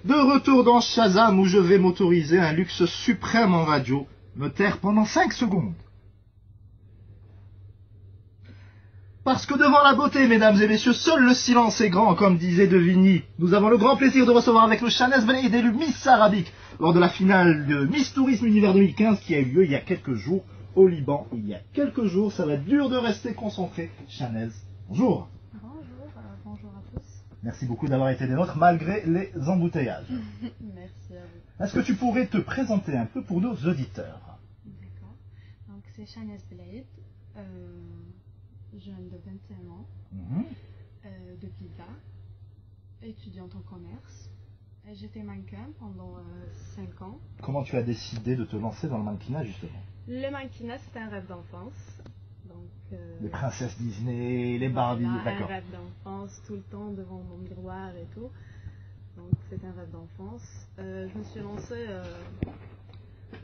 De retour dans Shazam où je vais m'autoriser un luxe suprême en radio, me taire pendant 5 secondes. Parce que devant la beauté, mesdames et messieurs, seul le silence est grand, comme disait De Vigny. Nous avons le grand plaisir de recevoir avec nous Chanez Benaïd, élu Miss Arabique, lors de la finale de Miss Tourisme Univers 2015 qui a eu lieu il y a quelques jours au Liban. Il y a quelques jours, ça va être dur de rester concentré. Chanez, bonjour. Bonjour à tous. Merci beaucoup d'avoir été des nôtres malgré les embouteillages. Merci à vous. Est-ce que tu pourrais te présenter un peu pour nos auditeurs? D'accord. Donc c'est Chanez Benaïd, jeune de 21 ans, de Pisa, étudiante en commerce. J'étais mannequin pendant 5 ans. Comment tu as décidé de te lancer dans le mannequinat justement? Le mannequinat, c'était un rêve d'enfance. Les princesses Disney, les Barbie, voilà, d'accord. Un rêve d'enfance, tout le temps devant mon miroir et tout. Donc c'est un rêve d'enfance. Je me suis lancée,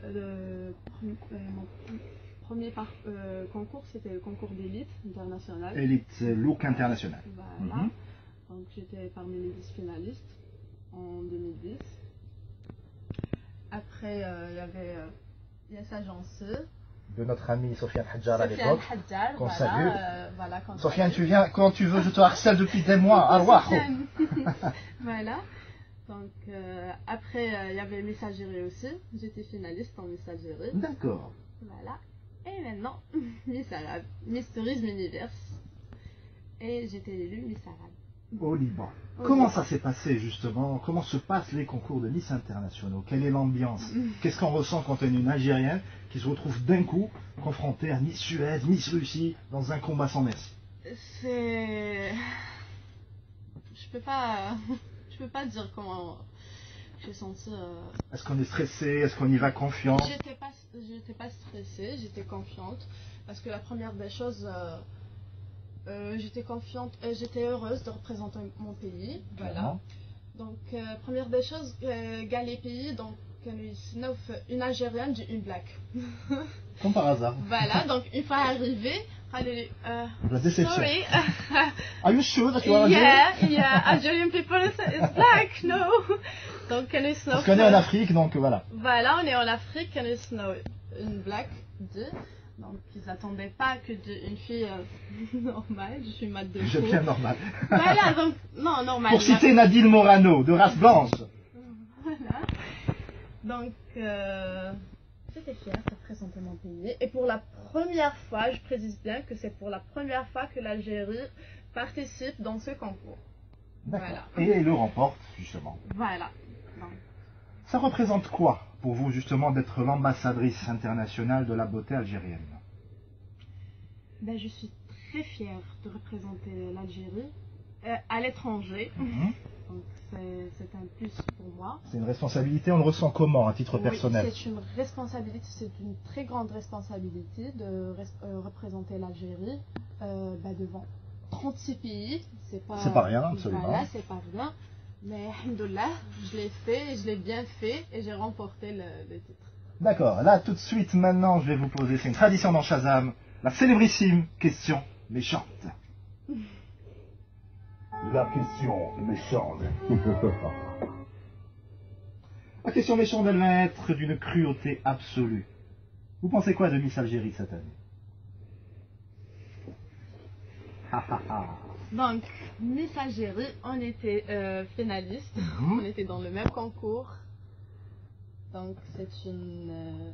mon premier concours, c'était le concours d'élite international. Élite look international. Voilà. Donc j'étais parmi les 10 finalistes en 2010. Après, il y avait Yes Agence. De notre ami Sofiane Hadjar à l'époque. Qu'on salue. Voilà, Sofiane, tu viens quand tu veux, je te harcèle depuis des mois. Voilà. Donc après, il y avait Messagerie aussi. J'étais finaliste en Messagerie. D'accord. Voilà. Et maintenant, Miss Arabe, Miss Tourisme Univers. Et j'étais élue Miss Arabe. Au Liban. Comment ça s'est passé justement? Comment se passent les concours de Miss internationaux? Quelle est l'ambiance? Qu'est-ce qu'on ressent quand on est une Algérienne qui se retrouve d'un coup confrontée à Miss Suez, Miss Russie, dans un combat sans merci? Je peux pas dire comment j'ai senti. Est-ce qu'on est stressé? Est-ce qu'on y va confiant? J'étais pas stressée, j'étais confiante. Parce que la première des choses, j'étais confiante, j'étais heureuse de représenter mon pays. Voilà. Donc, première des choses, gars les pays, donc une Algérienne, une black. Comme par hasard. Voilà, donc une fois arrivée, la déception. Sorry. Are you sure that you are Algerian? Yeah, Algerian people is black, no. Donc, parce qu'on est en Afrique, donc voilà. Voilà, on est en Afrique, une black, donc ils n'attendaient pas que une fille normale, je suis mat de Je viens normal. Voilà, donc, non, normal. Pour citer Nadine Morano, de race blanche. Voilà. Donc, j'étais fière de représenter mon pays. Et pour la première fois, je précise bien que c'est pour la première fois que l'Algérie participe dans ce concours. Voilà. Et le remporte, justement. Voilà. Donc. Ça représente quoi pour vous, justement, d'être l'ambassadrice internationale de la beauté algérienne? Ben, je suis très fière de représenter l'Algérie à l'étranger. Donc, c'est un plus pour moi. C'est une responsabilité, on le ressent comment, à titre personnel? C'est une responsabilité, c'est une très grande responsabilité de représenter l'Algérie devant 36 pays. C'est pas rien, absolument. Voilà, c'est pas rien. Mais, alhamdoulilah, je l'ai fait, et je l'ai bien fait, et j'ai remporté le titre. D'accord, là, tout de suite, maintenant, je vais vous poser, c'est une tradition dans Shazam, la célébrissime question méchante. La question méchante. La question méchante, elle va être d'une cruauté absolue. Vous pensez quoi de Miss Algérie cette année? Donc, Miss Algérie, on était finalistes, on était dans le même concours. Donc, c'est une...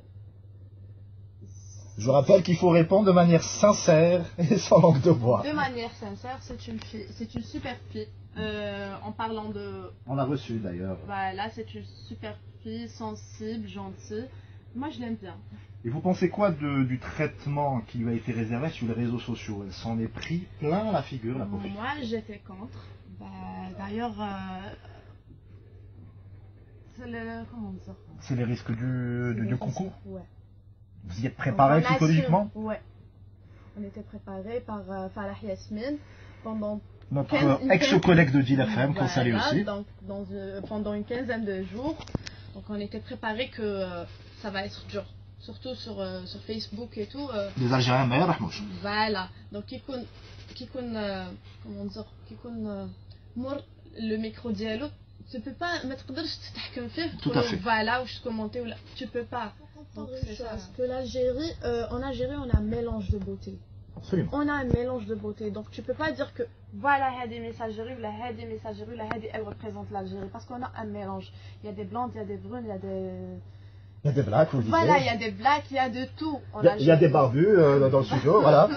Je vous rappelle qu'il faut répondre de manière sincère et sans langue de bois. De manière sincère, c'est une super fille. En parlant de... On l'a reçue d'ailleurs. Voilà, c'est une super fille, sensible, gentille. Moi, je l'aime bien. Et vous pensez quoi du traitement qui lui a été réservé sur les réseaux sociaux? Elle s'en est pris plein la figure, la pauvre. Moi, j'étais contre. D'ailleurs, comment dire? C'est les risques du concours? Ouais. Vous y êtes préparé psychologiquement? Ouais. On était préparé par Farah Yasmine pendant... Notre ex-collègue de Deal FM, qu'on salue aussi. Donc, pendant une quinzaine de jours. Donc, on était préparé que ça va être dur. Surtout sur Facebook et tout. Les Algériens, mais rahmouch. Voilà. Donc, comment dire, le micro dialogue, tu peux pas mettre Tout à fait. voilà ou je commentais ou là, tu peux pas. Donc c'est ça. Parce que l'Algérie, en Algérie, on a un mélange de beauté. Absolument. On a un mélange de beauté, donc tu peux pas dire que voilà, Hadi messagerie, ou la Hadi messagerie, ou la Hadi elle représente l'Algérie, parce qu'on a un mélange. Il y a des blancs, il y a des brunes, il y a des. Il y a des blacks, vous le disiez. Voilà, il y a des blacks, il y a de tout. Il y a des barbus dans le studio, voilà.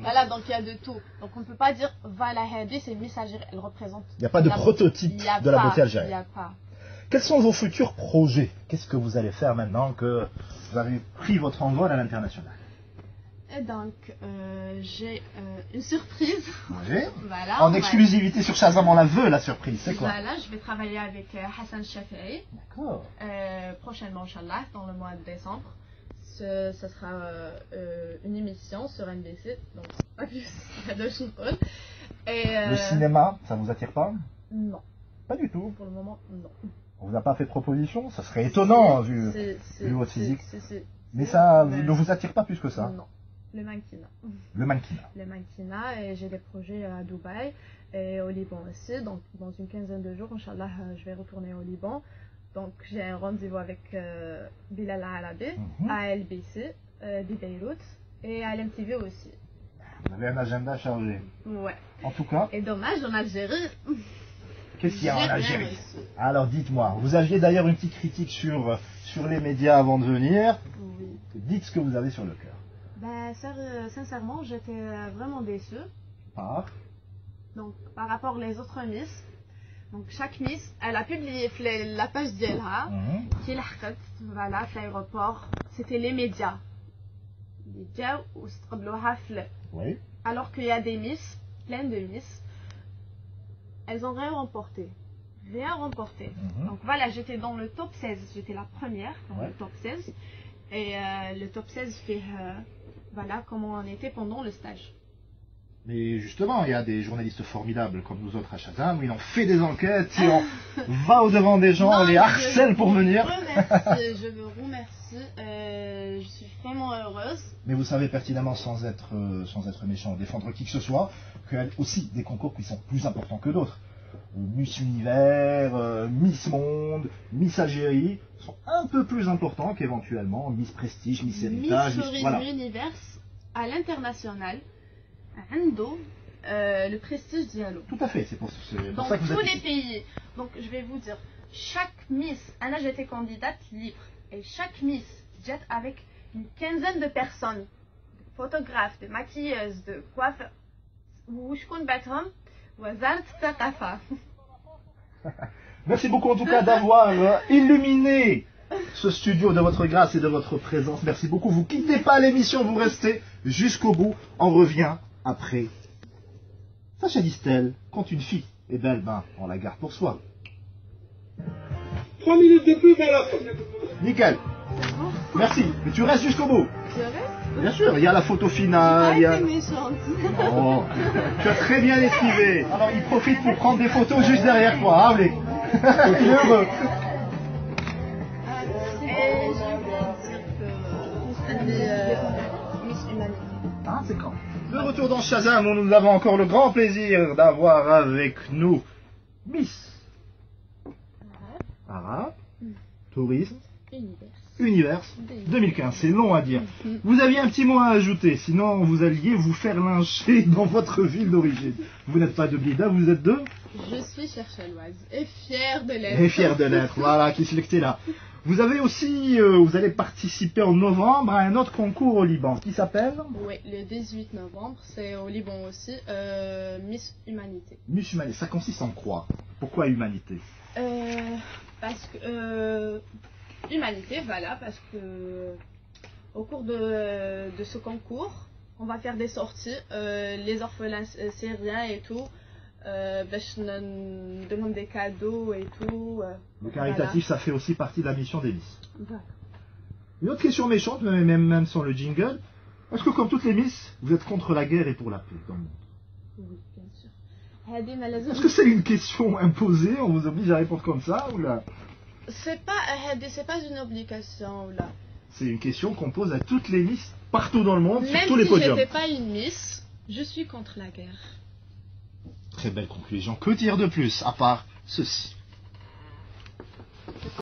Voilà, donc il y a de tout. Donc on ne peut pas dire voilà, Hadi c'est une messagerie, elle représente. Il n'y a pas de prototype de la beauté Il algérienne. n'y a pas. Quels sont vos futurs projets? Qu'est-ce que vous allez faire maintenant que vous avez pris votre envol à l'international? Et donc, j'ai une surprise. Oui. Voilà. En exclusivité sur Shazam, on la veut, la surprise. C'est quoi? Voilà, je vais travailler avec Hassan Shafi'i. D'accord. Prochainement, Inch'Allah, dans le mois de décembre. Ce sera une émission sur NBC. Donc, pas plus de choses. Le cinéma, ça vous attire pas? Non. Pas du tout. Pour le moment, non. On vous a pas fait de proposition? Ça serait étonnant, vu votre physique. Mais ça ne vous attire pas plus que ça? Non. Le mannequinat. Le mannequinat. Le mannequinat, et j'ai des projets à Dubaï et au Liban aussi. Donc, dans une quinzaine de jours, Inch'Allah, je vais retourner au Liban. Donc, j'ai un rendez-vous avec Bilal Arabi à LBC de Beyrouth et à l'MTV aussi. Vous avez un agenda chargé. Ouais. En tout cas. Et dommage, en Algérie. Qu'est-ce qu'il y a en Algérie? Alors, dites-moi. Vous aviez d'ailleurs une petite critique sur les médias avant de venir. Oui. Dites ce que vous avez sur le cœur. Ben, sincèrement, j'étais vraiment déçue. Donc, par rapport aux autres Miss. Donc, chaque Miss, elle a publié la page d'Yelha, qui est voilà, à l'aéroport. C'était les médias. Les médias, où Oui. alors qu'il y a des Miss, plein de Miss, elles ont rien remporté. Rien remporté. Donc, voilà, j'étais dans le top 16. J'étais la première dans le top 16. Et le top 16 fait. Voilà comment on était pendant le stage. Mais justement, il y a des journalistes formidables comme nous autres à Shazam, où ils ont fait des enquêtes, et on va au-devant des gens, on les harcèle pour venir. Je vous remercie, je suis vraiment heureuse. Mais vous savez pertinemment, sans être méchant, défendre qui que ce soit, qu'il y a aussi des concours qui sont plus importants que d'autres. Miss Univers, Miss Monde, Miss Algérie sont un peu plus importants qu'éventuellement Miss Prestige, Miss Héritage, Miss voilà. Univers à l'international, à Ando, le prestige dialogue. Tout à fait, c'est pour ça que vous dans tous êtes les pays. Donc je vais vous dire, chaque Miss, Anna j'étais candidate libre, et chaque Miss jet avec une quinzaine de personnes, de photographes, de maquilleuses, de coiffeurs, Merci beaucoup en tout cas d'avoir illuminé ce studio de votre grâce et de votre présence. Merci beaucoup. Vous quittez pas l'émission, vous restez jusqu'au bout. On revient après. Sacha Distel, quand une fille est belle, ben, on la garde pour soi. 3 minutes de pub à la fin. Nickel. Merci. Mais tu restes jusqu'au bout. Je reste. Bien sûr, il y a la photo finale. Oh, tu as très bien esquivé. Alors il profite pour prendre des photos juste derrière toi. Ah oui. Il est heureux. Et je voulais dire que Miss Humanité. Ah, c'est quand? De retour dans Shazam, où nous avons encore le grand plaisir d'avoir avec nous Miss Arabe, Tourisme, Univers 2015. C'est long à dire. Vous aviez un petit mot à ajouter, sinon vous alliez vous faire lyncher dans votre ville d'origine. Vous n'êtes pas de Blida, vous êtes de? Je suis cherchelloise et fière de l'être. Et fière de l'être, voilà, qui se lectait là. Vous avez aussi, vous allez participer en novembre à un autre concours au Liban, qui s'appelle? Oui, le 18 novembre, c'est au Liban aussi, Miss Humanité. Miss Humanité, ça consiste en quoi? Pourquoi Humanité? Parce que Humanité, voilà, parce que au cours de ce concours, on va faire des sorties, les orphelins syriens et tout, je demande des cadeaux et tout. Le caritatif, voilà. Ça fait aussi partie de la mission des Miss. Voilà. Une autre question méchante, même sans le jingle, est-ce que comme toutes les Miss, vous êtes contre la guerre et pour la paix dans le monde? Oui, bien sûr. Est-ce que c'est une question imposée, on vous oblige à répondre comme ça ou là? C'est pas une obligation là. C'est une question qu'on pose à toutes les Miss partout dans le monde, sur tous les Même si podiums. j'étais pas une Miss, je suis contre la guerre. Très belle conclusion. Que dire de plus, à part ceci?